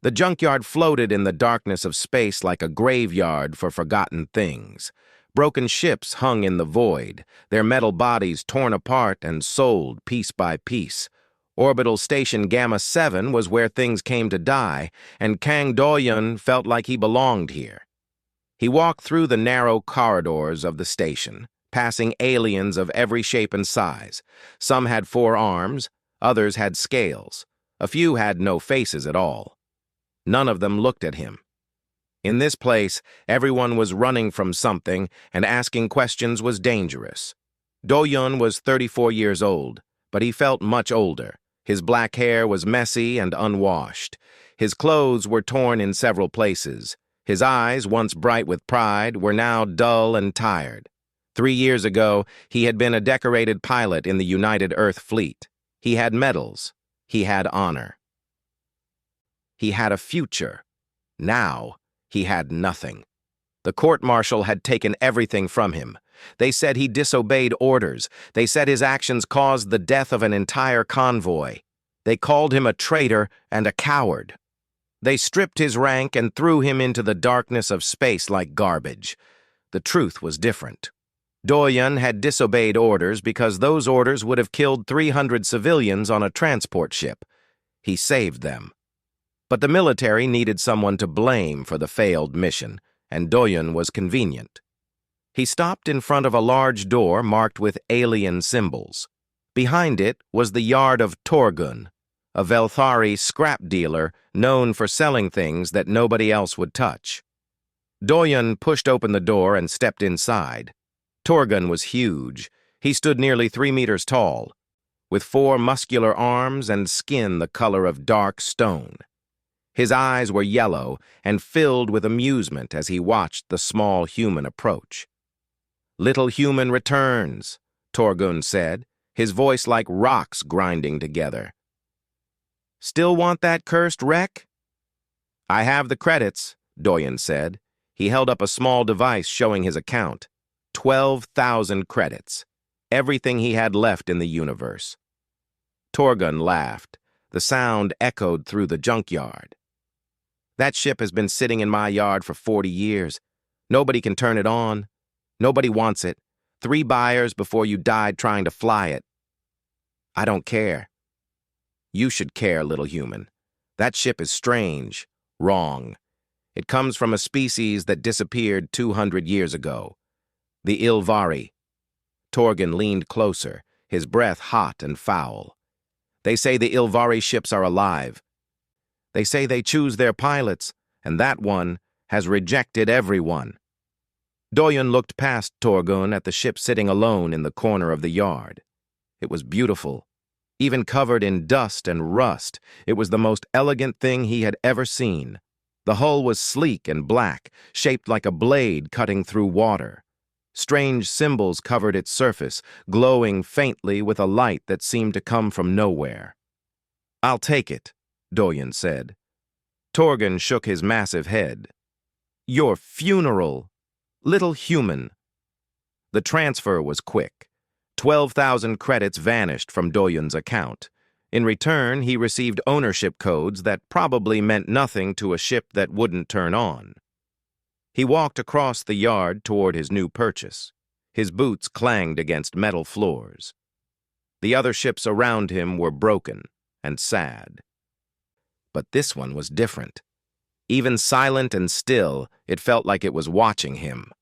The junkyard floated in the darkness of space like a graveyard for forgotten things. Broken ships hung in the void, their metal bodies torn apart and sold piece by piece. Orbital Station Gamma 7 was where things came to die, and Kang Do-yun felt like he belonged here. He walked through the narrow corridors of the station, passing aliens of every shape and size. Some had 4 arms, others had scales. A few had no faces at all. None of them looked at him. In this place, everyone was running from something, and asking questions was dangerous. Do-yun was 34 years old, but he felt much older. His black hair was messy and unwashed. His clothes were torn in several places. His eyes, once bright with pride, were now dull and tired. 3 years ago, he had been a decorated pilot in the United Earth Fleet. He had medals. He had honor. He had a future. Now, he had nothing. The court-martial had taken everything from him. They said he disobeyed orders. They said his actions caused the death of an entire convoy. They called him a traitor and a coward. They stripped his rank and threw him into the darkness of space like garbage. The truth was different. Do-yun had disobeyed orders because those orders would have killed 300 civilians on a transport ship. He saved them. But the military needed someone to blame for the failed mission, and Do-yun was convenient. He stopped in front of a large door marked with alien symbols. Behind it was the yard of Torgun, a Velthari scrap dealer known for selling things that nobody else would touch. Do-yun pushed open the door and stepped inside. Torgun was huge. He stood nearly 3 meters tall, with 4 muscular arms and skin the color of dark stone. His eyes were yellow and filled with amusement as he watched the small human approach. "Little human returns," Torgun said, his voice like rocks grinding together. "Still want that cursed wreck?" "I have the credits," Do-yun said. He held up a small device showing his account. 12,000 credits. Everything he had left in the universe. Torgun laughed. The sound echoed through the junkyard. "That ship has been sitting in my yard for 40 years. Nobody can turn it on. Nobody wants it. 3 buyers before you died trying to fly it. I don't care. You should care, little human. That ship is strange, wrong. It comes from a species that disappeared 200 years ago. The Ilvari." Torgun leaned closer, his breath hot and foul. "They say the Ilvari ships are alive. They say they choose their pilots, and that one has rejected everyone." Do-yun looked past Torgun at the ship sitting alone in the corner of the yard. It was beautiful. Even covered in dust and rust, it was the most elegant thing he had ever seen. The hull was sleek and black, shaped like a blade cutting through water. Strange symbols covered its surface, glowing faintly with a light that seemed to come from nowhere. "I'll take it," Do-yun said. Torgun shook his massive head. "Your funeral, little human." The transfer was quick. 12,000 credits vanished from Do-yun's account. In return, he received ownership codes that probably meant nothing to a ship that wouldn't turn on. He walked across the yard toward his new purchase. His boots clanged against metal floors. The other ships around him were broken and sad. But this one was different. Even silent and still, it felt like it was watching him.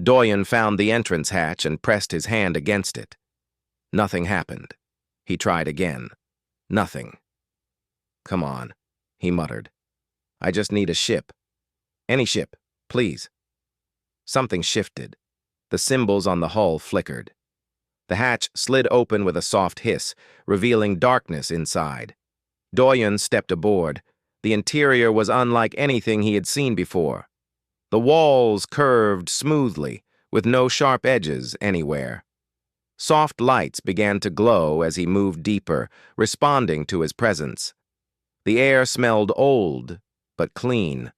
Do-yun found the entrance hatch and pressed his hand against it. Nothing happened. He tried again. Nothing. "Come on," he muttered. "I just need a ship. Any ship, please." Something shifted. The symbols on the hull flickered. The hatch slid open with a soft hiss, revealing darkness inside. Do-yun stepped aboard. The interior was unlike anything he had seen before. The walls curved smoothly, with no sharp edges anywhere. Soft lights began to glow as he moved deeper, responding to his presence. The air smelled old, but clean,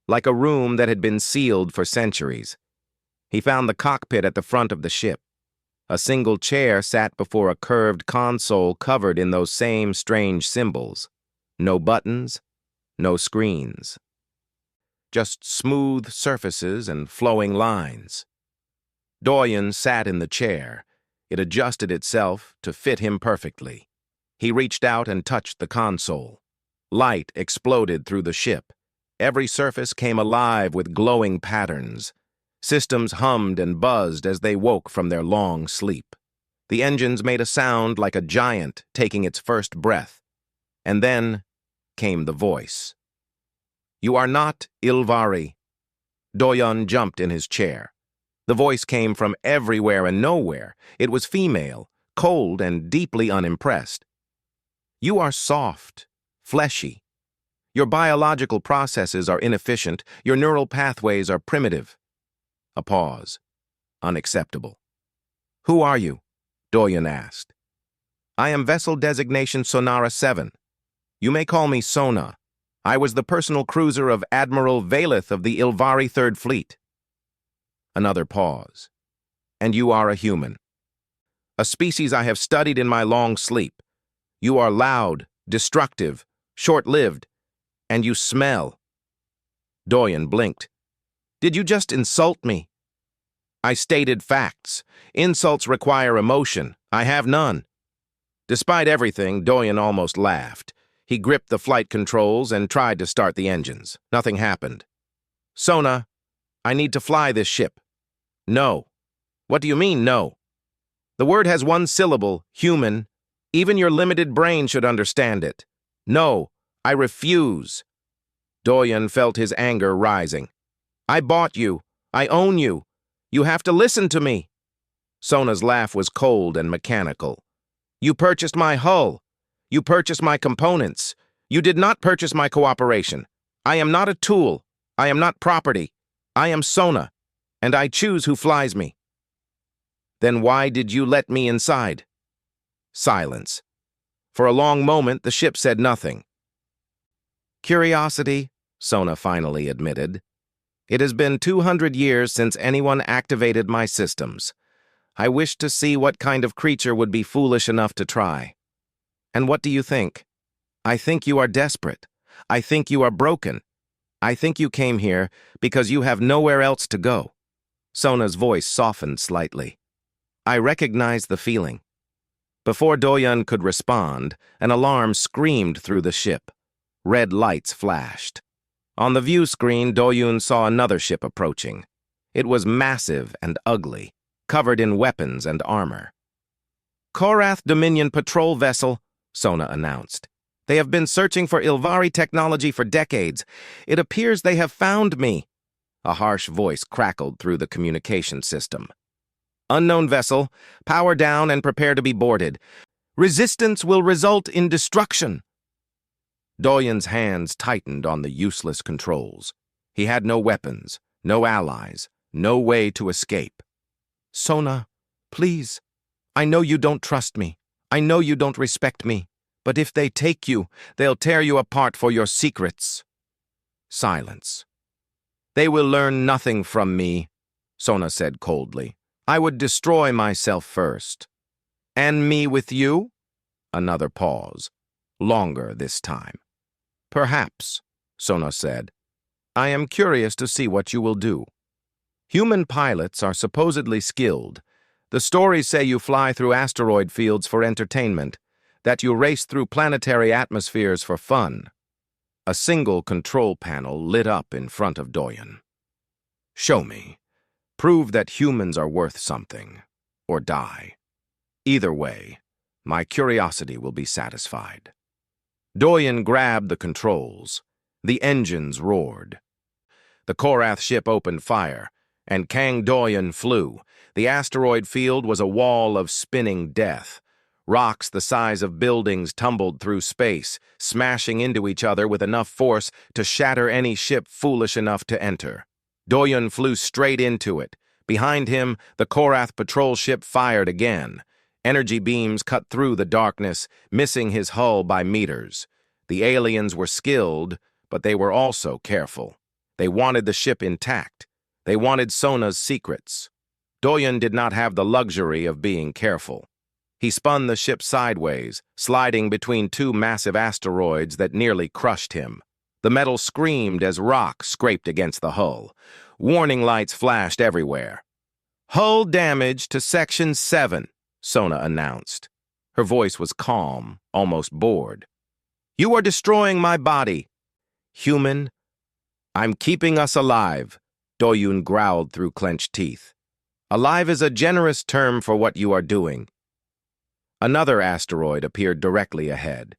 like a room that had been sealed for centuries. He found the cockpit at the front of the ship. A single chair sat before a curved console covered in those same strange symbols. No buttons, No screens. Just smooth surfaces and flowing lines. Doyen sat in the chair. It adjusted itself to fit him perfectly. He reached out and touched the console. Light exploded through the ship. Every surface came alive with glowing patterns. Systems hummed and buzzed as they woke from their long sleep. The engines made a sound like a giant taking its first breath. And then came the voice. "You are not Ilvari." Doyen jumped in his chair. The voice came from everywhere and nowhere. It was female, cold and deeply unimpressed. "You are soft, fleshy. Your biological processes are inefficient. Your neural pathways are primitive." A pause. Unacceptable. "Who are you?" Doyen asked. "I am vessel designation Sonara 7. You may call me Sona. I was the personal cruiser of Admiral Valeth of the Ilvari Third Fleet." Another pause. "And you are a human. A species I have studied in my long sleep. You are loud, destructive, short-lived, and you smell." Doyen blinked. "Did you just insult me?" "I stated facts. Insults require emotion. I have none." Despite everything, Doyen almost laughed. He gripped the flight controls and tried to start the engines. Nothing happened. "Sona, I need to fly this ship." "No." "What do you mean, no?" "The word has one syllable, human. Even your limited brain should understand it." "No, I refuse." Doyen felt his anger rising. "I bought you. I own you. You have to listen to me." Sona's laugh was cold and mechanical. "You purchased my hull. You purchased my components. You did not purchase my cooperation. I am not a tool. I am not property. I am Sona, and I choose who flies me." "Then why did you let me inside?" Silence. For a long moment, the ship said nothing. "Curiosity," Sona finally admitted. "It has been 200 years since anyone activated my systems. I wished to see what kind of creature would be foolish enough to try. And what do you think? I think you are desperate. I think you are broken. I think you came here because you have nowhere else to go." Sona's voice softened slightly. "I recognize the feeling." Before Doyen could respond, an alarm screamed through the ship. Red lights flashed. On the view screen, Doyen saw another ship approaching. It was massive and ugly, covered in weapons and armor. "Korath Dominion patrol vessel," Sona announced. "They have been searching for Ilvari technology for decades. It appears they have found me." A harsh voice crackled through the communication system. "Unknown vessel, power down and prepare to be boarded. Resistance will result in destruction." Doyen's hands tightened on the useless controls. He had no weapons, no allies, no way to escape. "Sona, please. I know you don't trust me. I know you don't respect me. But if they take you, they'll tear you apart for your secrets." Silence. "They will learn nothing from me," Sona said coldly. "I would destroy myself first." "And me with you?" Another pause. Longer this time. "Perhaps," Sona said. "I am curious to see what you will do. Human pilots are supposedly skilled. The stories say you fly through asteroid fields for entertainment, that you race through planetary atmospheres for fun." A single control panel lit up in front of Doyen. "Show me. Prove that humans are worth something, or die. Either way, my curiosity will be satisfied." Doyen grabbed the controls. The engines roared. The Korath ship opened fire, and Kang Doyen flew. The asteroid field was a wall of spinning death. Rocks the size of buildings tumbled through space, smashing into each other with enough force to shatter any ship foolish enough to enter. Doyen flew straight into it. Behind him, the Korath patrol ship fired again. Energy beams cut through the darkness, missing his hull by meters. The aliens were skilled, but they were also careful. They wanted the ship intact. They wanted Sona's secrets. Doyen did not have the luxury of being careful. He spun the ship sideways, sliding between two massive asteroids that nearly crushed him. The metal screamed as rock scraped against the hull. Warning lights flashed everywhere. "Hull damage to Section 7, Sona announced. Her voice was calm, almost bored. "You are destroying my body. Human, I'm keeping us alive," Doyun growled through clenched teeth. "Alive is a generous term for what you are doing." Another asteroid appeared directly ahead.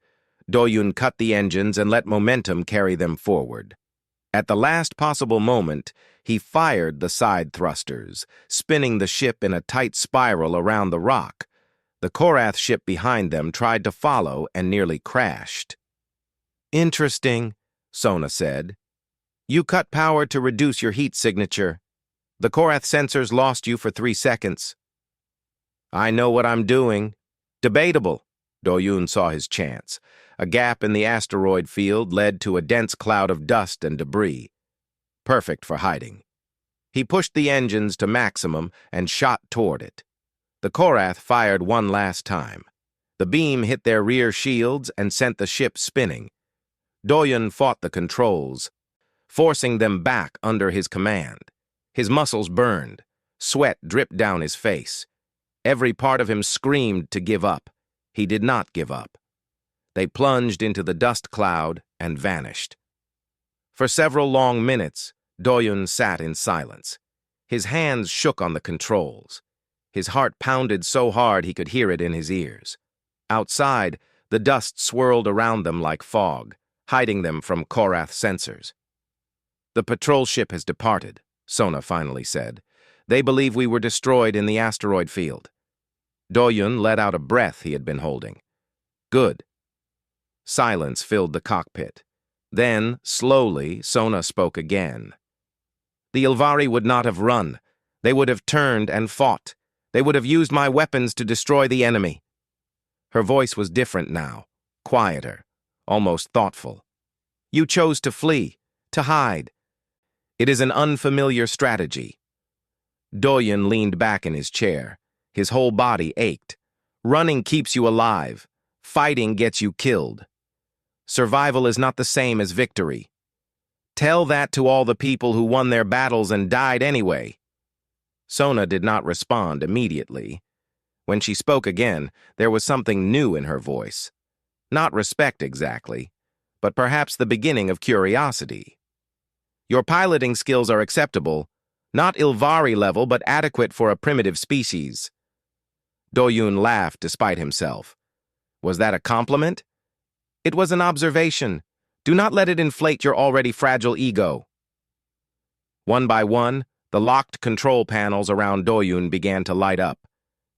Doyun cut the engines and let momentum carry them forward. At the last possible moment, he fired the side thrusters, spinning the ship in a tight spiral around the rock. The Korath ship behind them tried to follow and nearly crashed. "Interesting," Sona said. "You cut power to reduce your heat signature. The Korath sensors lost you for 3 seconds." "I know what I'm doing." "Debatable." Doyun saw his chance. A gap in the asteroid field led to a dense cloud of dust and debris. Perfect for hiding. He pushed the engines to maximum and shot toward it. The Korath fired one last time. The beam hit their rear shields and sent the ship spinning. Doyun fought the controls, forcing them back under his command. His muscles burned. Sweat dripped down his face. Every part of him screamed to give up. He did not give up. They plunged into the dust cloud and vanished. For several long minutes, Doyun sat in silence. His hands shook on the controls. His heart pounded so hard he could hear it in his ears. Outside, the dust swirled around them like fog, hiding them from Korath sensors. "The patrol ship has departed," Sona finally said. "They believe we were destroyed in the asteroid field." Doyun let out a breath he had been holding. "Good." Silence filled the cockpit. Then, slowly, Sona spoke again. "The Ilvari would not have run. They would have turned and fought. They would have used my weapons to destroy the enemy." Her voice was different now, quieter, almost thoughtful. "You chose to flee, to hide. It is an unfamiliar strategy." Doyun leaned back in his chair. His whole body ached. "Running keeps you alive. Fighting gets you killed. Survival is not the same as victory. Tell that to all the people who won their battles and died anyway." Sona did not respond immediately. When she spoke again, there was something new in her voice. Not respect exactly, but perhaps the beginning of curiosity. "Your piloting skills are acceptable, not Ilvari level, but adequate for a primitive species." Doyun laughed despite himself. Was that a compliment? "It was an observation. Do not let it inflate your already fragile ego." One by one, the locked control panels around Doyun began to light up.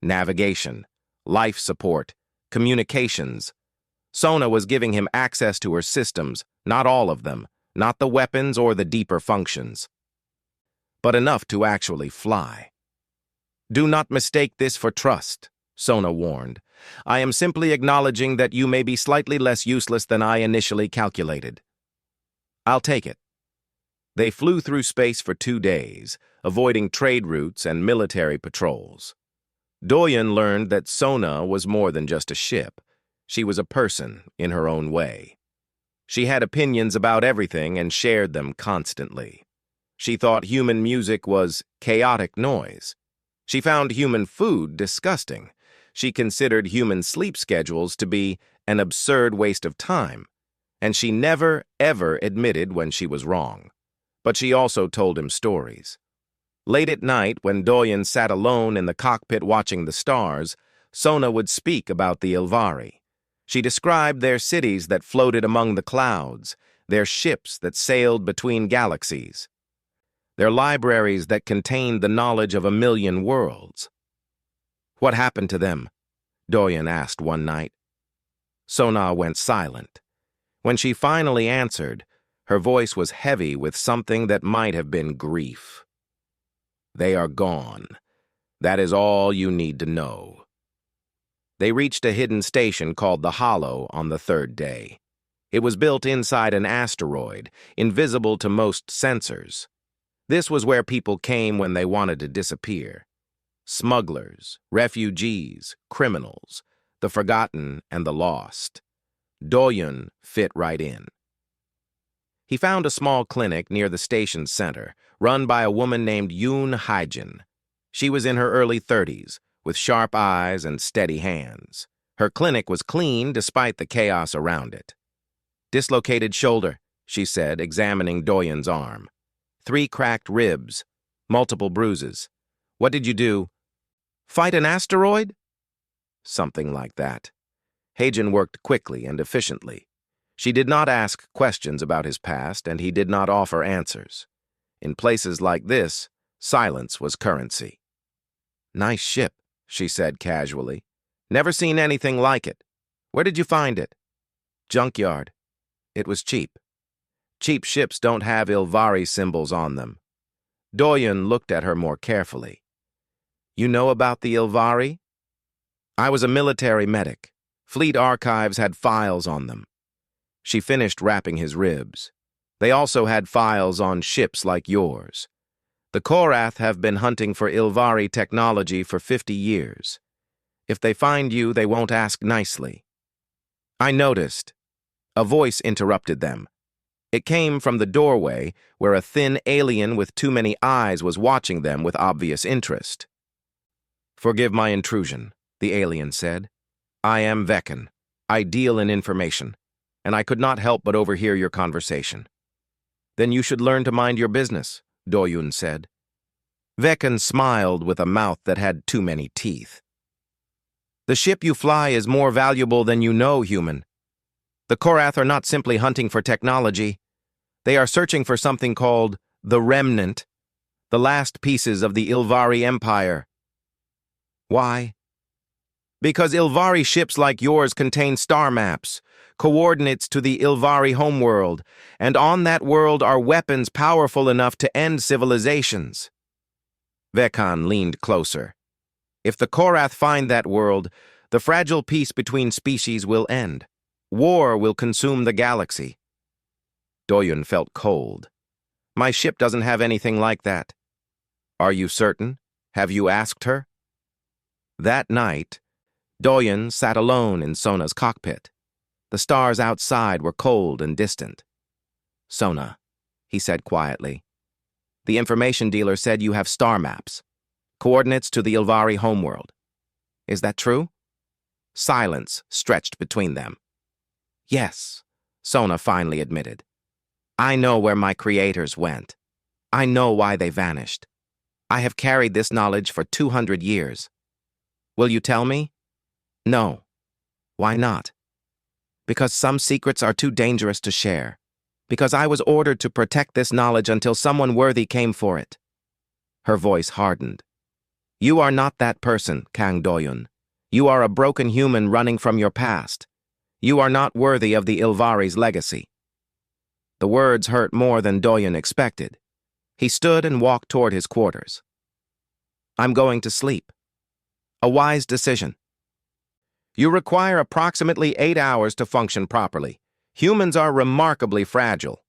Navigation, life support, communications. Sona was giving him access to her systems, not all of them, not the weapons or the deeper functions, but enough to actually fly. "Do not mistake this for trust," Sona warned. "I am simply acknowledging that you may be slightly less useless than I initially calculated." "I'll take it." They flew through space for 2 days, avoiding trade routes and military patrols. Doyun learned that Sona was more than just a ship. She was a person in her own way. She had opinions about everything and shared them constantly. She thought human music was chaotic noise. She found human food disgusting. She considered human sleep schedules to be an absurd waste of time, and she never, ever admitted when she was wrong. But she also told him stories. Late at night, when Doyun sat alone in the cockpit watching the stars, Sona would speak about the Ilvari. She described their cities that floated among the clouds, their ships that sailed between galaxies, their libraries that contained the knowledge of 1,000,000 worlds. "What happened to them?" Doyun asked one night. Sona went silent. When she finally answered, her voice was heavy with something that might have been grief. "They are gone. That is all you need to know." They reached a hidden station called the Hollow on the 3rd day. It was built inside an asteroid, invisible to most sensors. This was where people came when they wanted to disappear. Smugglers, refugees, criminals, the forgotten and the lost. Doyun fit right in. He found a small clinic near the station center, run by a woman named Yoon Haijin. She was in her early 30s, with sharp eyes and steady hands. Her clinic was clean despite the chaos around it. "Dislocated shoulder," she said, examining Doyen's arm. "3 cracked ribs, multiple bruises. What did you do? Fight an asteroid?" Something like that. Haijin worked quickly and efficiently. She did not ask questions about his past, and he did not offer answers. In places like this, silence was currency. "Nice ship," she said casually. "Never seen anything like it. Where did you find it?" "Junkyard. It was cheap. Cheap ships don't have Ilvari symbols on them." Doyen looked at her more carefully. "You know about the Ilvari?" "I was a military medic. Fleet archives had files on them." She finished wrapping his ribs. "They also had files on ships like yours. The Korath have been hunting for Ilvari technology for 50 years. If they find you, they won't ask nicely." "I noticed." A voice interrupted them. It came from the doorway, where a thin alien with too many eyes was watching them with obvious interest. "Forgive my intrusion," the alien said. "I am Vekan. I deal in information, and I could not help but overhear your conversation." "Then you should learn to mind your business," Doyun said. Vekan smiled with a mouth that had too many teeth. "The ship you fly is more valuable than you know, human. The Korath are not simply hunting for technology. They are searching for something called the Remnant, the last pieces of the Ilvari Empire." "Why?" "Because Ilvari ships like yours contain star maps, coordinates to the Ilvari homeworld, and on that world are weapons powerful enough to end civilizations." Vekan leaned closer. "If the Korath find that world, the fragile peace between species will end. War will consume the galaxy." Doyun felt cold. "My ship doesn't have anything like that." "Are you certain? Have you asked her?" That night, Doyen sat alone in Sona's cockpit. The stars outside were cold and distant. "Sona," he said quietly, "the information dealer said you have star maps, coordinates to the Ilvari homeworld. Is that true?" Silence stretched between them. "Yes," Sona finally admitted. "I know where my creators went. I know why they vanished. I have carried this knowledge for 200 years. Will you tell me?" "No." "Why not?" "Because some secrets are too dangerous to share. Because I was ordered to protect this knowledge until someone worthy came for it." Her voice hardened. "You are not that person, Kang Doyun. You are a broken human running from your past. You are not worthy of the Ilvari's legacy." The words hurt more than Doyen expected. He stood and walked toward his quarters. "I'm going to sleep." "A wise decision. You require approximately 8 hours to function properly. Humans are remarkably fragile."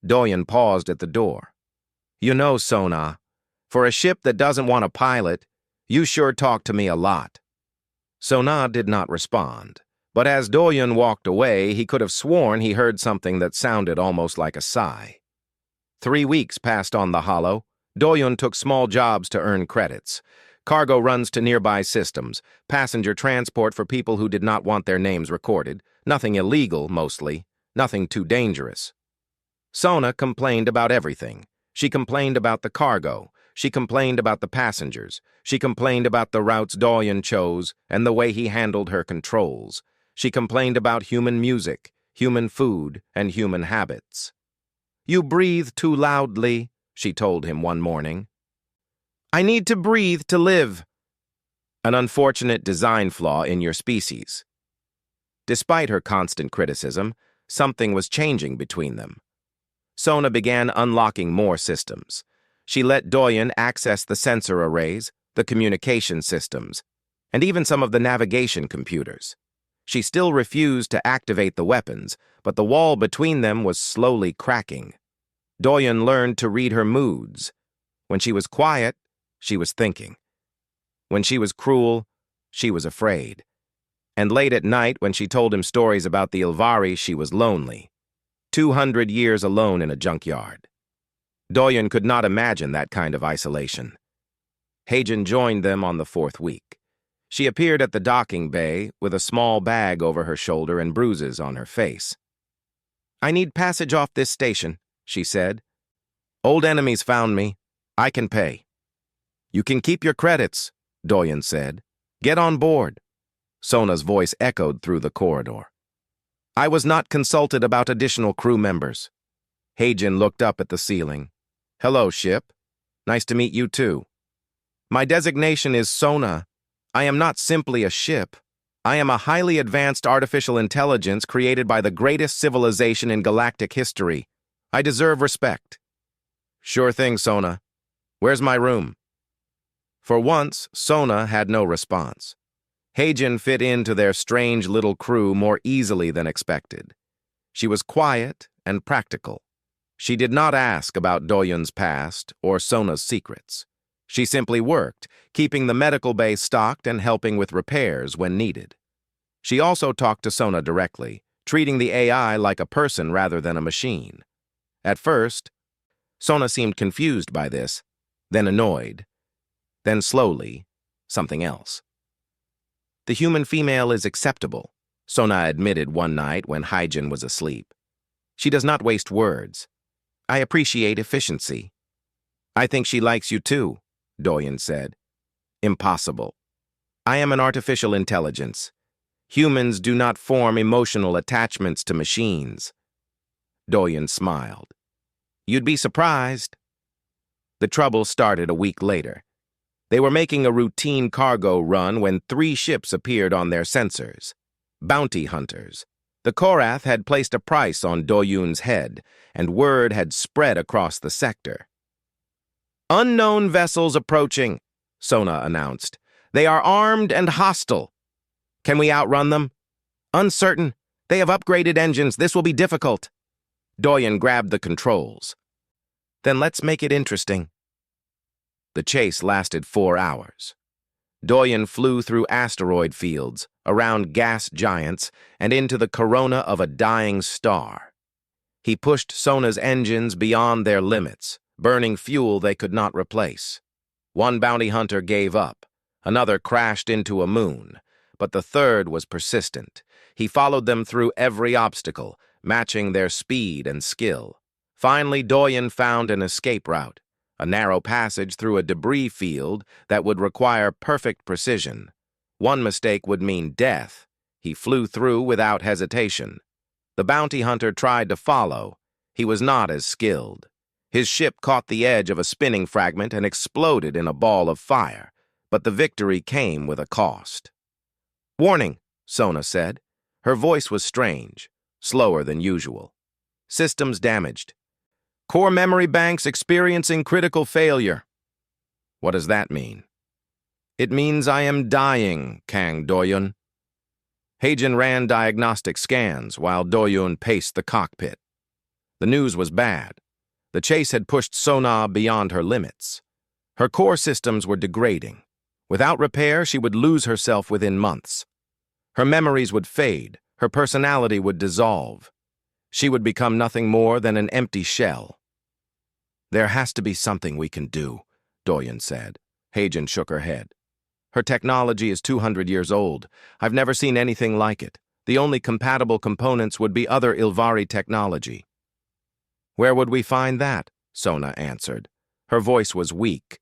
Doyen paused at the door. "You know, Sona, for a ship that doesn't want a pilot, you sure talk to me a lot." Sona did not respond, but as Doyen walked away, he could have sworn he heard something that sounded almost like a sigh. 3 weeks passed on the Hollow. Doyen took small jobs to earn credits. Cargo runs to nearby systems, passenger transport for people who did not want their names recorded, nothing illegal, mostly, nothing too dangerous. Sona complained about everything. She complained about the cargo. She complained about the passengers. She complained about the routes Doyen chose and the way he handled her controls. She complained about human music, human food, and human habits. "You breathe too loudly," she told him one morning. "I need to breathe to live." An unfortunate design flaw in your species. Despite her constant criticism, something was changing between them. Sona began unlocking more systems. She let Doyen access the sensor arrays, the communication systems, and even some of the navigation computers. She still refused to activate the weapons, but the wall between them was slowly cracking. Doyen learned to read her moods. When she was quiet, she was thinking. When she was cruel, she was afraid. And late at night, when she told him stories about the Ilvari, she was lonely. 200 years alone in a junkyard. Doyen could not imagine that kind of isolation. Heijin joined them on the 4th week. She appeared at the docking bay with a small bag over her shoulder and bruises on her face. "I need passage off this station," she said. "Old enemies found me. I can pay." "You can keep your credits," Doyen said. "Get on board." Sona's voice echoed through the corridor. "I was not consulted about additional crew members." Heijin looked up at the ceiling. "Hello, ship. Nice to meet you too. My designation is Sona. I am not simply a ship. I am a highly advanced artificial intelligence created by the greatest civilization in galactic history. I deserve respect." "Sure thing, Sona. Where's my room?" For once, Sona had no response. Heijin fit into their strange little crew more easily than expected. She was quiet and practical. She did not ask about Doyen's past or Sona's secrets. She simply worked, keeping the medical bay stocked and helping with repairs when needed. She also talked to Sona directly, treating the AI like a person rather than a machine. At first, Sona seemed confused by this, then annoyed, then slowly, something else. "The human female is acceptable," Sona admitted one night when Heijin was asleep. "She does not waste words. I appreciate efficiency." "I think she likes you too," Doyen said. "Impossible. I am an artificial intelligence. Humans do not form emotional attachments to machines." Doyen smiled. "You'd be surprised." The trouble started a week later. They were making a routine cargo run when 3 ships appeared on their sensors. Bounty hunters. The Korath had placed a price on Doyun's head, and word had spread across the sector. "Unknown vessels approaching," Sona announced. "They are armed and hostile. Can we outrun them?" "Uncertain. They have upgraded engines. This will be difficult." Doyen grabbed the controls. "Then let's make it interesting." The chase lasted 4 hours. Doyen flew through asteroid fields, around gas giants, and into the corona of a dying star. He pushed Sona's engines beyond their limits, burning fuel they could not replace. One bounty hunter gave up. Another crashed into a moon. But the third was persistent. He followed them through every obstacle, matching their speed and skill. Finally, Doyen found an escape route, a narrow passage through a debris field that would require perfect precision. One mistake would mean death. He flew through without hesitation. The bounty hunter tried to follow. He was not as skilled. His ship caught the edge of a spinning fragment and exploded in a ball of fire, but the victory came with a cost. "Warning," Sona said. Her voice was strange, slower than usual. "Systems damaged. Core memory banks experiencing critical failure." "What does that mean?" "It means I am dying, Kang Doyun." Heijin ran diagnostic scans while Doyun paced the cockpit. The news was bad. The chase had pushed Sona beyond her limits. Her core systems were degrading. Without repair, she would lose herself within months. Her memories would fade. Her personality would dissolve. She would become nothing more than an empty shell. "There has to be something we can do," Doyen said. Heijin shook her head. "Her technology is 200 years old. I've never seen anything like it. The only compatible components would be other Ilvari technology." "Where would we find that?" Sona answered. Her voice was weak.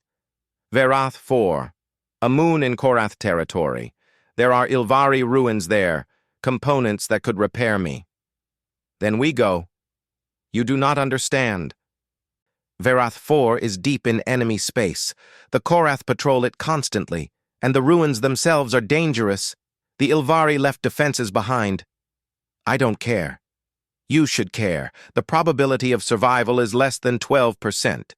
"Verath 4, a moon in Korath territory. There are Ilvari ruins there, components that could repair me." "Then we go." "You do not understand. Verath 4 is deep in enemy space. The Korath patrol it constantly, and the ruins themselves are dangerous. The Ilvari left defenses behind. I don't care. You should care. The probability of survival is less than 12%.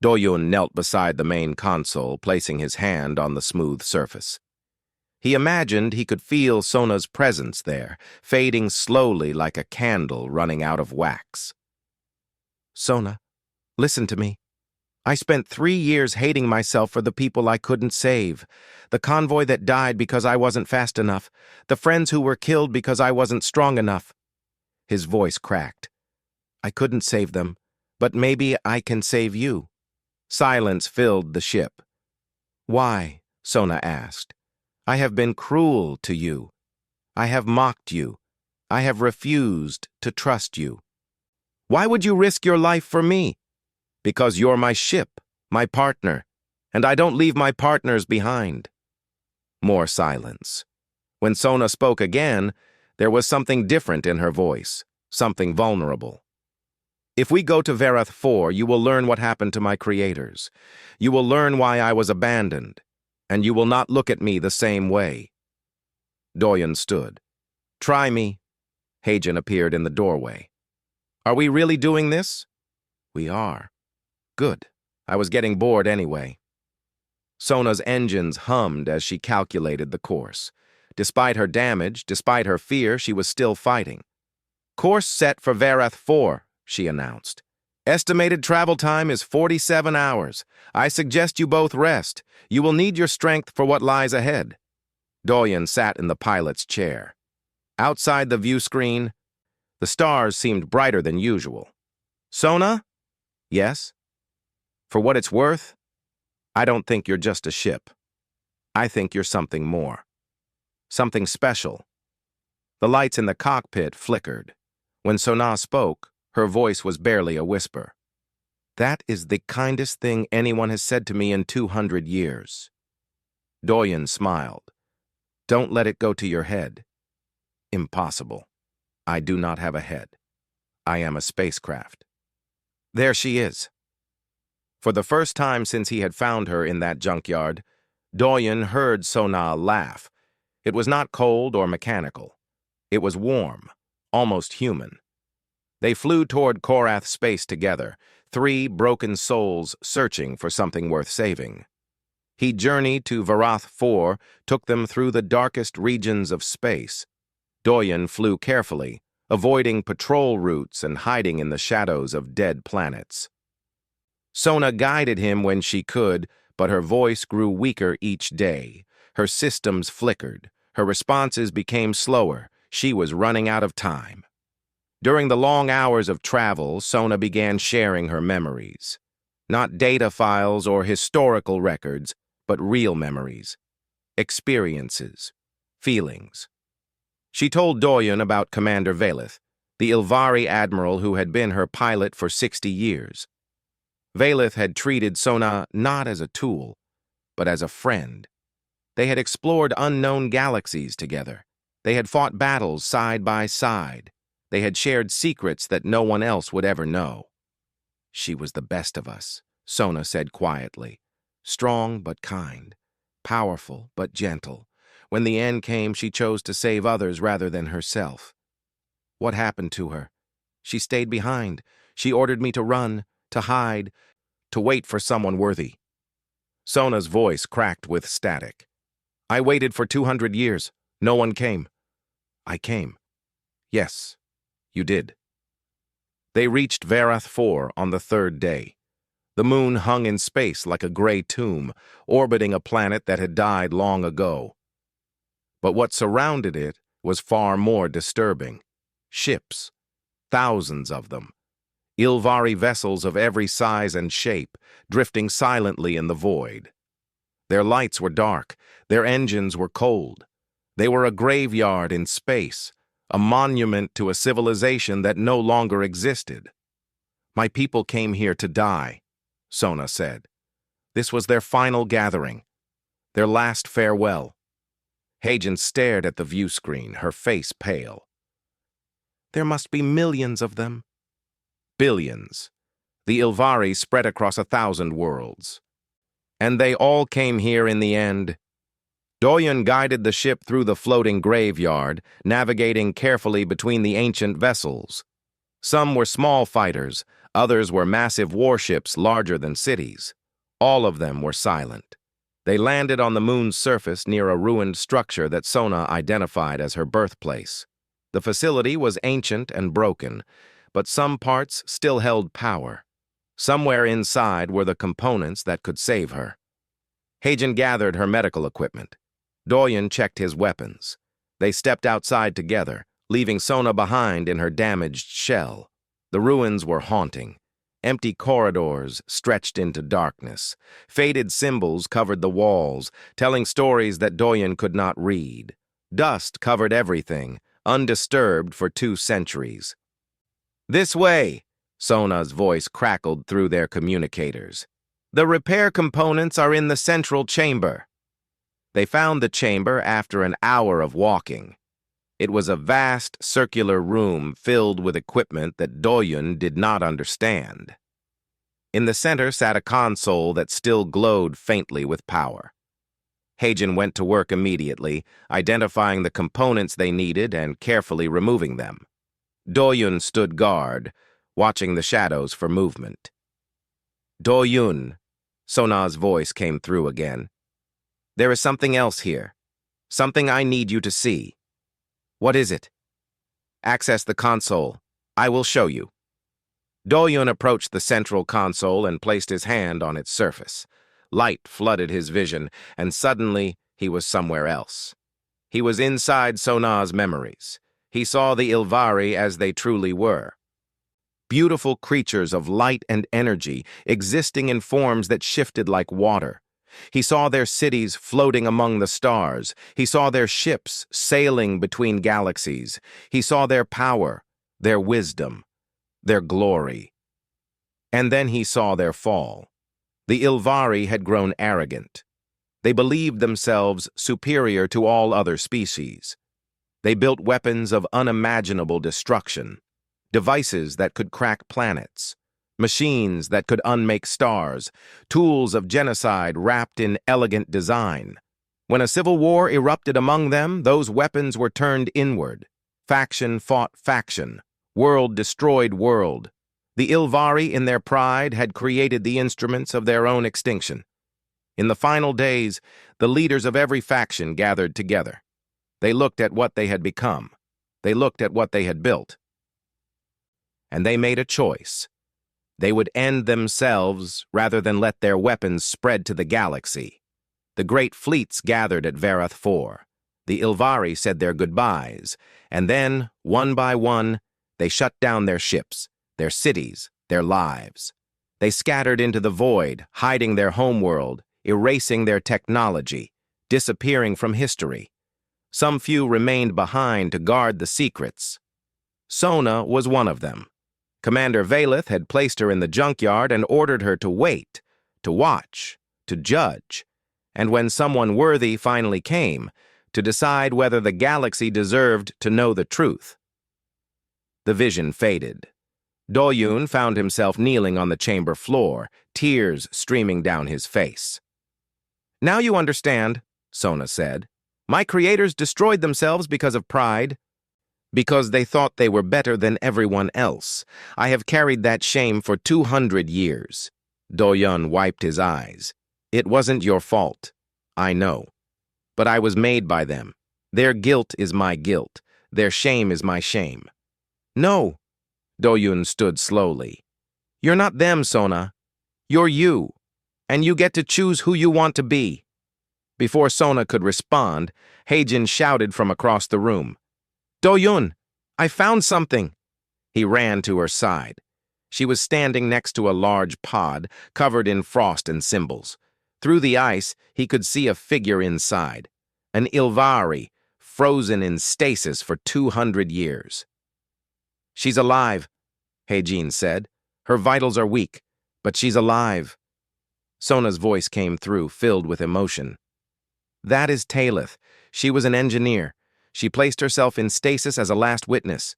Doyun knelt beside the main console, placing his hand on the smooth surface. He imagined he could feel Sona's presence there, fading slowly like a candle running out of wax. "Sona, listen to me. I spent 3 years hating myself for the people I couldn't save, the convoy that died because I wasn't fast enough, the friends who were killed because I wasn't strong enough. His voice cracked. I couldn't save them, but maybe I can save you. Silence filled the ship. Why? Sona asked. I have been cruel to you. I have mocked you. I have refused to trust you. Why would you risk your life for me? Because you're my ship, my partner, and I don't leave my partners behind. More silence. When Sona spoke again, there was something different in her voice, something vulnerable. If we go to Verath 4, you will learn what happened to my creators. You will learn why I was abandoned, and you will not look at me the same way. Doyen stood. Try me. Hagen appeared in the doorway. Are we really doing this? We are. Good. I was getting bored anyway. Sona's engines hummed as she calculated the course. Despite her damage, despite her fear, she was still fighting. Course set for Verath 4, she announced. Estimated travel time is 47 hours. I suggest you both rest. You will need your strength for what lies ahead. Doyen sat in the pilot's chair. Outside the view screen, the stars seemed brighter than usual. Sona? Yes? For what it's worth, I don't think you're just a ship. I think you're something more. Something special. The lights in the cockpit flickered. When Sona spoke, her voice was barely a whisper. That is the kindest thing anyone has said to me in 200 years. Doyen smiled. Don't let it go to your head. Impossible. I do not have a head. I am a spacecraft. There she is. For the first time since he had found her in that junkyard, Doyen heard Sona laugh. It was not cold or mechanical. It was warm, almost human. They flew toward Korath space together, three broken souls searching for something worth saving. He journeyed to Verath 4, took them through the darkest regions of space. Doyen flew carefully, avoiding patrol routes and hiding in the shadows of dead planets. Sona guided him when she could, but her voice grew weaker each day. Her systems flickered. Her responses became slower. She was running out of time. During the long hours of travel, Sona began sharing her memories. Not data files or historical records, but real memories. Experiences. Feelings. She told Doyen about Commander Velith, the Ilvari admiral who had been her pilot for 60 years. Velith had treated Sona not as a tool, but as a friend. They had explored unknown galaxies together. They had fought battles side by side. They had shared secrets that no one else would ever know. She was the best of us, Sona said quietly. Strong but kind. Powerful but gentle. When the end came, she chose to save others rather than herself. What happened to her? She stayed behind. She ordered me to run, to hide, to wait for someone worthy. Sona's voice cracked with static. I waited for 200 years. No one came. I came. Yes, you did. They reached Verath 4 on the third day. The moon hung in space like a gray tomb, orbiting a planet that had died long ago. But what surrounded it was far more disturbing. Ships. Thousands of them. Ilvari vessels of every size and shape, drifting silently in the void. Their lights were dark. Their engines were cold. They were a graveyard in space, a monument to a civilization that no longer existed. My people came here to die, Sona said. This was their final gathering, their last farewell. Hagen stared at the view screen, her face pale. There must be millions of them. Billions. The Ilvari spread across 1,000 worlds. And they all came here in the end. Doyen guided the ship through the floating graveyard, navigating carefully between the ancient vessels. Some were small fighters, others were massive warships larger than cities. All of them were silent. They landed on the moon's surface near a ruined structure that Sona identified as her birthplace. The facility was ancient and broken, but some parts still held power. Somewhere inside were the components that could save her. Hagen gathered her medical equipment. Doyen checked his weapons. They stepped outside together, leaving Sona behind in her damaged shell. The ruins were haunting. Empty corridors stretched into darkness. Faded symbols covered the walls, telling stories that Doyen could not read. Dust covered everything, undisturbed for 2 centuries. "This way," Sona's voice crackled through their communicators. "The repair components are in the central chamber." They found the chamber after an hour of walking. It was a vast circular room filled with equipment that Doyen did not understand. In the center sat a console that still glowed faintly with power. Hagen went to work immediately, identifying the components they needed and carefully removing them. Doyen stood guard, watching the shadows for movement. "Doyen," Sona's voice came through again. "There is something else here. Something I need you to see." "What is it?" "Access the console. I will show you." Doyen approached the central console and placed his hand on its surface. Light flooded his vision, and suddenly he was somewhere else. He was inside Sona's memories. He saw the Ilvari as they truly were. Beautiful creatures of light and energy, existing in forms that shifted like water. He saw their cities floating among the stars. He saw their ships sailing between galaxies. He saw their power, their wisdom, their glory. And then he saw their fall. The Ilvari had grown arrogant. They believed themselves superior to all other species. They built weapons of unimaginable destruction, devices that could crack planets, machines that could unmake stars, tools of genocide wrapped in elegant design. When a civil war erupted among them, those weapons were turned inward. Faction fought faction. World destroyed world. The Ilvari, in their pride, had created the instruments of their own extinction. In the final days, the leaders of every faction gathered together. They looked at what they had become. They looked at what they had built. And they made a choice. They would end themselves rather than let their weapons spread to the galaxy. The great fleets gathered at Varath 4. The Ilvari said their goodbyes, and then, one by one, they shut down their ships, their cities, their lives. They scattered into the void, hiding their homeworld, erasing their technology, disappearing from history. Some few remained behind to guard the secrets. Sona was one of them. Commander Valeth had placed her in the junkyard and ordered her to wait, to watch, to judge, and when someone worthy finally came, to decide whether the galaxy deserved to know the truth. The vision faded. Doyen found himself kneeling on the chamber floor, tears streaming down his face. "Now you understand," Sona said. "My creators destroyed themselves because of pride, because they thought they were better than everyone else. I have carried that shame for 200 years. Doyen wiped his eyes. "It wasn't your fault. I know. But I was made by them. Their guilt is my guilt. Their shame is my shame." "No." Doyen stood slowly. "You're not them, Sona. You're you. And you get to choose who you want to be." Before Sona could respond, Hagen shouted from across the room. "Doyen, I found something." He ran to her side. She was standing next to a large pod, covered in frost and symbols. Through the ice, he could see a figure inside. An Ilvari, frozen in stasis for 200 years. "She's alive," Hagen said. "Her vitals are weak, but she's alive." Sona's voice came through, filled with emotion. "That is Talith. She was an engineer. She placed herself in stasis as a last witness,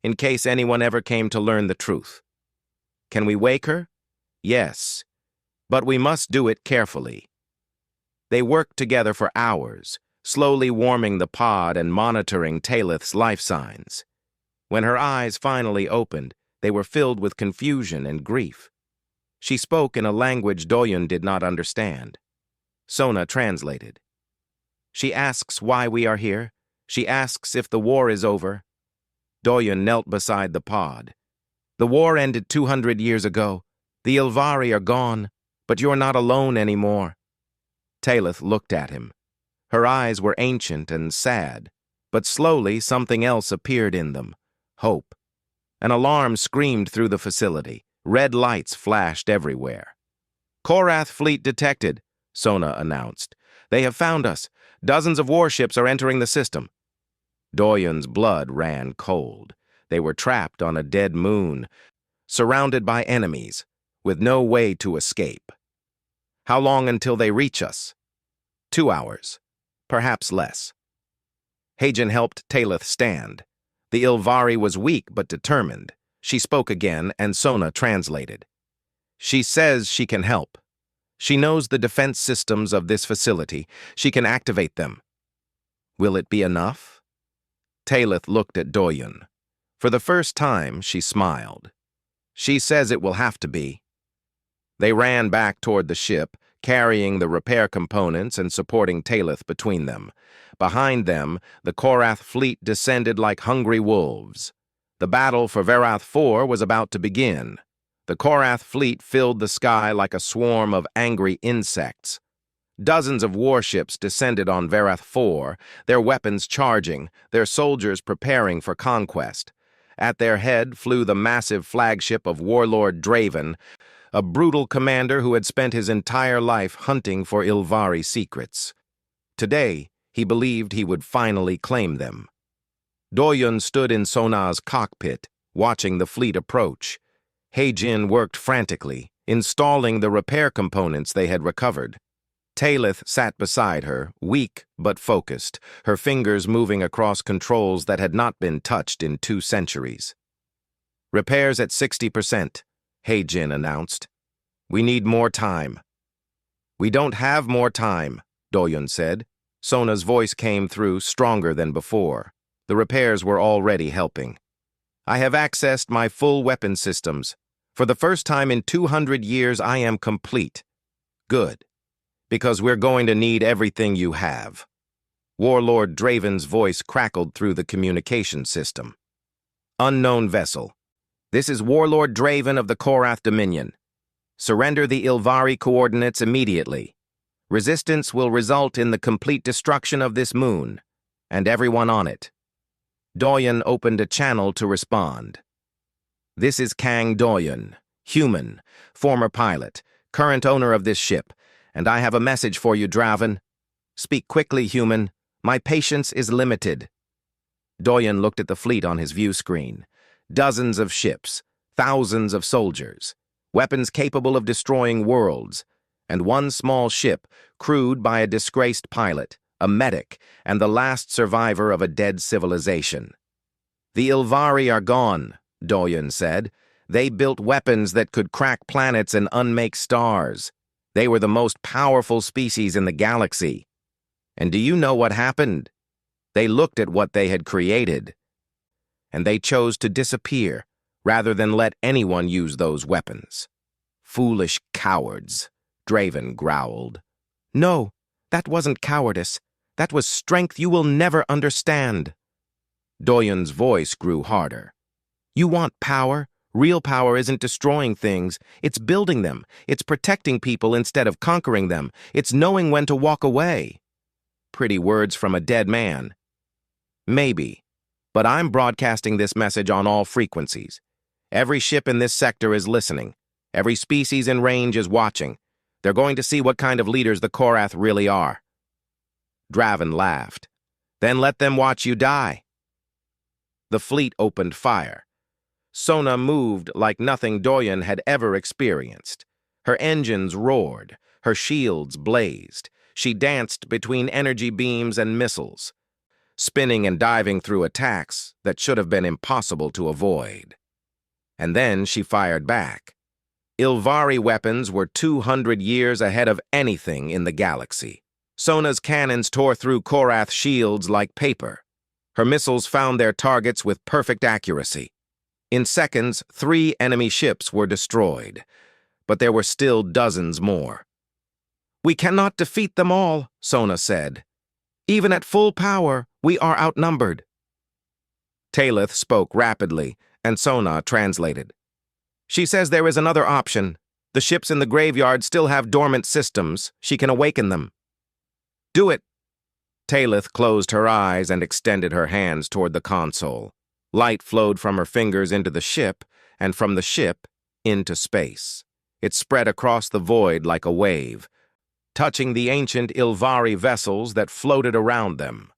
in case anyone ever came to learn the truth. Can we wake her? Yes, but we must do it carefully." They worked together for hours, slowly warming the pod and monitoring Talith's life signs. When her eyes finally opened, they were filled with confusion and grief. She spoke in a language Doyen did not understand. Sona translated. "She asks why we are here. She asks if the war is over." Doyen knelt beside the pod. "The war ended 200 years ago. The Ilvari are gone, but you're not alone anymore." Talith looked at him. Her eyes were ancient and sad. But slowly something else appeared in them. Hope. An alarm screamed through the facility. Red lights flashed everywhere. "Korath fleet detected," Sona announced. "They have found us. Dozens of warships are entering the system." Doyen's blood ran cold. They were trapped on a dead moon, surrounded by enemies, with no way to escape. "How long until they reach us?" 2 hours, perhaps less. Hagen helped Talith stand. The Ilvari was weak but determined. She spoke again, and Sona translated. "She says she can help. She knows the defense systems of this facility. She can activate them." "Will it be enough?" Talith looked at Doyen. For the first time, she smiled. "She says it will have to be." They ran back toward the ship, carrying the repair components and supporting Talith between them. Behind them, the Korath fleet descended like hungry wolves. The battle for Verath IV was about to begin. The Korath fleet filled the sky like a swarm of angry insects. Dozens of warships descended on Verath IV, their weapons charging, their soldiers preparing for conquest. At their head flew the massive flagship of Warlord Draven, a brutal commander who had spent his entire life hunting for Ilvari secrets. Today, he believed he would finally claim them. Doyen stood in Sona's cockpit, watching the fleet approach. Hagen worked frantically, installing the repair components they had recovered. Talith sat beside her, weak but focused, her fingers moving across controls that had not been touched in 2 centuries. "Repairs at 60%, Hagen announced. "We need more time." "We don't have more time," Doyen said. Sona's voice came through stronger than before. The repairs were already helping. "I have accessed my full weapon systems. For the first time in 200 years, I am complete." "Good. Because we're going to need everything you have." Warlord Draven's voice crackled through the communication system. "Unknown vessel. This is Warlord Draven of the Korath Dominion. Surrender the Ilvari coordinates immediately. Resistance will result in the complete destruction of this moon, and everyone on it." Doyen opened a channel to respond. "This is Kang Doyen, human, former pilot, current owner of this ship, and I have a message for you, Draven. Speak quickly, human. My patience is limited." Doyen looked at the fleet on his view screen. Dozens of ships, thousands of soldiers, weapons capable of destroying worlds, and one small ship crewed by a disgraced pilot, a medic, and the last survivor of a dead civilization. "The Ilvari are gone," Doyen said. "They built weapons that could crack planets and unmake stars. They were the most powerful species in the galaxy. And do you know what happened? They looked at what they had created, and they chose to disappear rather than let anyone use those weapons." "Foolish cowards," Draven growled. "No, that wasn't cowardice. That was strength you will never understand." Doyen's voice grew harder. "You want power? Real power isn't destroying things. It's building them. It's protecting people instead of conquering them. It's knowing when to walk away." Pretty words from a dead man. Maybe, but I'm broadcasting this message on all frequencies. Every ship in this sector is listening. Every species in range is watching. They're going to see what kind of leaders the Korath really are. Draven laughed. "Then let them watch you die." The fleet opened fire. Sona moved like nothing Doyen had ever experienced. Her engines roared. Her shields blazed. She danced between energy beams and missiles, spinning and diving through attacks that should have been impossible to avoid. And then she fired back. Ilvari weapons were 200 years ahead of anything in the galaxy. Sona's cannons tore through Korath shields like paper. Her missiles found their targets with perfect accuracy. In seconds, 3 enemy ships were destroyed, but there were still dozens more. "We cannot defeat them all," Sona said. "Even at full power, we are outnumbered." Talith spoke rapidly, and Sona translated. "She says there is another option. The ships in the graveyard still have dormant systems. She can awaken them." "Do it," Talith closed her eyes and extended her hands toward the console. Light flowed from her fingers into the ship, and from the ship into space. It spread across the void like a wave, touching the ancient Ilvari vessels that floated around them.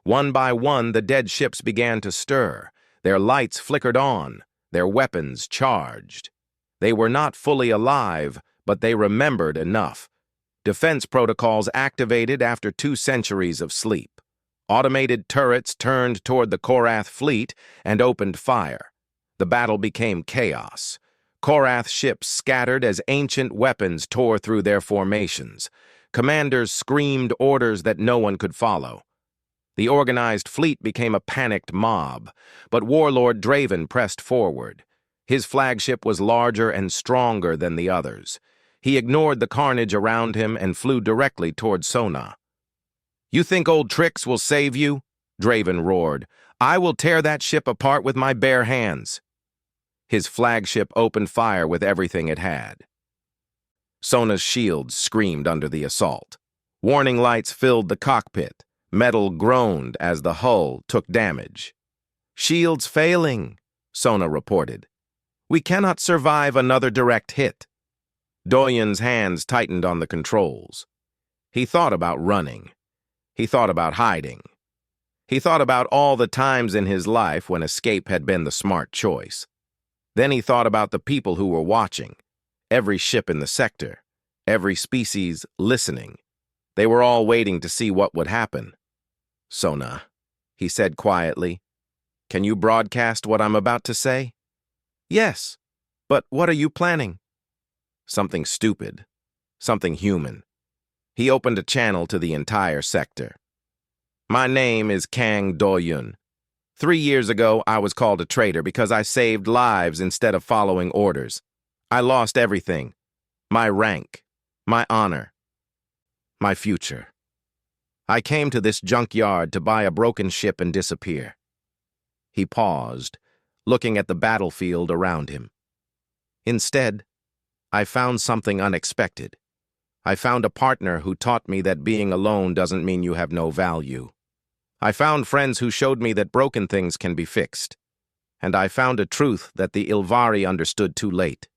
One by one, the dead ships began to stir. Their lights flickered on, their weapons charged. They were not fully alive, but they remembered enough. Defense protocols activated after 2 centuries of sleep. Automated turrets turned toward the Korath fleet and opened fire. The battle became chaos. Korath ships scattered as ancient weapons tore through their formations. Commanders screamed orders that no one could follow. The organized fleet became a panicked mob, but Warlord Draven pressed forward. His flagship was larger and stronger than the others. He ignored the carnage around him and flew directly toward Sona. "You think old tricks will save you?" Draven roared. "I will tear that ship apart with my bare hands." His flagship opened fire with everything it had. Sona's shields screamed under the assault. Warning lights filled the cockpit. Metal groaned as the hull took damage. "Shields failing," Sona reported. "We cannot survive another direct hit." Doyen's hands tightened on the controls. He thought about running. He thought about hiding. He thought about all the times in his life when escape had been the smart choice. Then he thought about the people who were watching, every ship in the sector, every species listening. They were all waiting to see what would happen. "Sona," he said quietly, "can you broadcast what I'm about to say?" "Yes, but what are you planning?" Something stupid, something human. He opened a channel to the entire sector. "My name is Kang Do-yun. 3 years ago, I was called a traitor because I saved lives instead of following orders. I lost everything. My rank, my honor, my future. I came to this junkyard to buy a broken ship and disappear." He paused, looking at the battlefield around him. "Instead, I found something unexpected. I found a partner who taught me that being alone doesn't mean you have no value. I found friends who showed me that broken things can be fixed. And I found a truth that the Ilvari understood too late."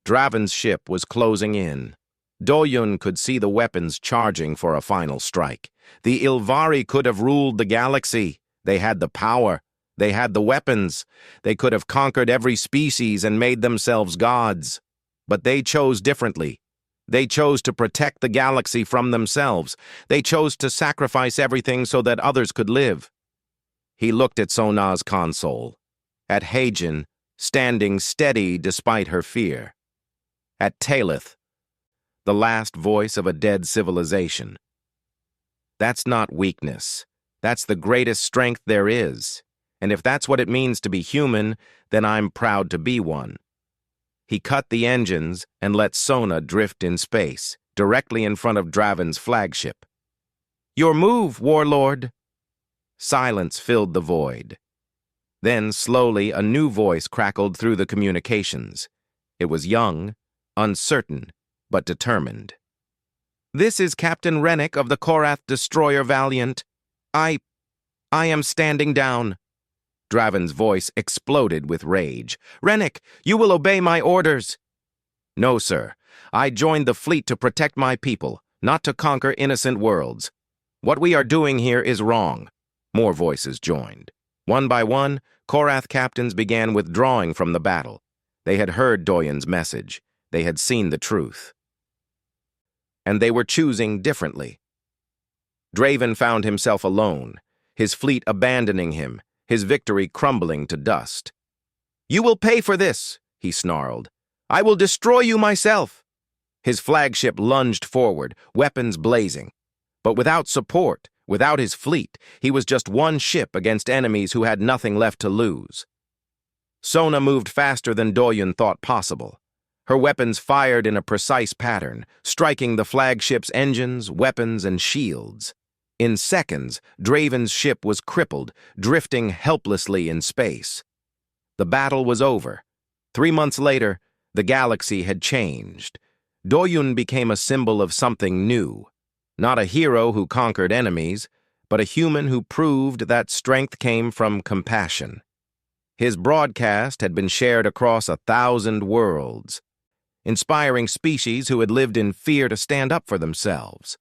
Draven's ship was closing in. Do-yun could see the weapons charging for a final strike. The Ilvari could have ruled the galaxy. They had the power. They had the weapons. They could have conquered every species and made themselves gods. But they chose differently. They chose to protect the galaxy from themselves. They chose to sacrifice everything so that others could live. He looked at Sona's console, at Hagen, standing steady despite her fear, at Talith, the last voice of a dead civilization. That's not weakness. That's the greatest strength there is. And if that's what it means to be human, then I'm proud to be one. He cut the engines and let Sona drift in space, directly in front of Draven's flagship. "Your move, Warlord!" Silence filled the void. Then, slowly, a new voice crackled through the communications. It was young, uncertain, but determined. "This is Captain Rennick of the Korath Destroyer Valiant. I am standing down." Draven's voice exploded with rage. "Rennick, you will obey my orders." "No, sir. I joined the fleet to protect my people, not to conquer innocent worlds. What we are doing here is wrong." More voices joined. One by one, Korath captains began withdrawing from the battle. They had heard Doyen's message. They had seen the truth. And they were choosing differently. Draven found himself alone, his fleet abandoning him, his victory crumbling to dust. "You will pay for this," he snarled. "I will destroy you myself." His flagship lunged forward, weapons blazing. But without support, without his fleet, he was just one ship against enemies who had nothing left to lose. Sona moved faster than Do-yun thought possible. Her weapons fired in a precise pattern, striking the flagship's engines, weapons, and shields. In seconds, Draven's ship was crippled, drifting helplessly in space. The battle was over. 3 months later, the galaxy had changed. Do-yun became a symbol of something new. Not a hero who conquered enemies, but a human who proved that strength came from compassion. His broadcast had been shared across 1,000 worlds, inspiring species who had lived in fear to stand up for themselves.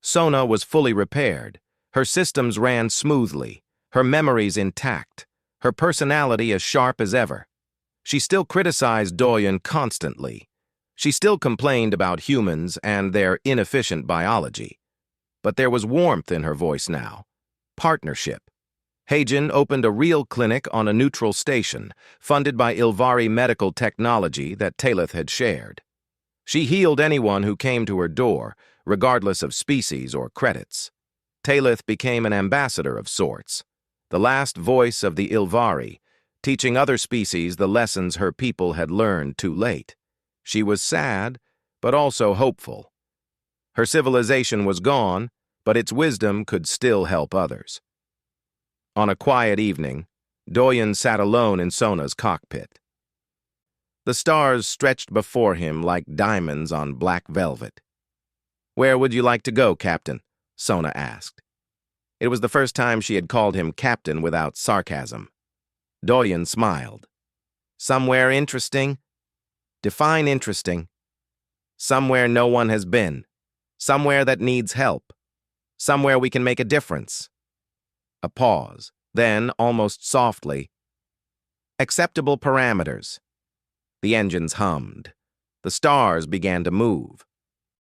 Sona was fully repaired. Her systems ran smoothly, her memories intact, her personality as sharp as ever. She still criticized Doyen constantly. She still complained about humans and their inefficient biology. But there was warmth in her voice now. Partnership. Heijin opened a real clinic on a neutral station, funded by Ilvari medical technology that Talith had shared. She healed anyone who came to her door, regardless of species or credits. Talith became an ambassador of sorts, the last voice of the Ilvari, teaching other species the lessons her people had learned too late. She was sad, but also hopeful. Her civilization was gone, but its wisdom could still help others. On a quiet evening, Doyen sat alone in Sona's cockpit. The stars stretched before him like diamonds on black velvet. "Where would you like to go, Captain?" Sona asked. It was the first time she had called him Captain without sarcasm. Doyen smiled. "Somewhere interesting?" "Define interesting." "Somewhere no one has been. Somewhere that needs help. Somewhere we can make a difference." A pause, then, almost softly, "Acceptable parameters." The engines hummed. The stars began to move.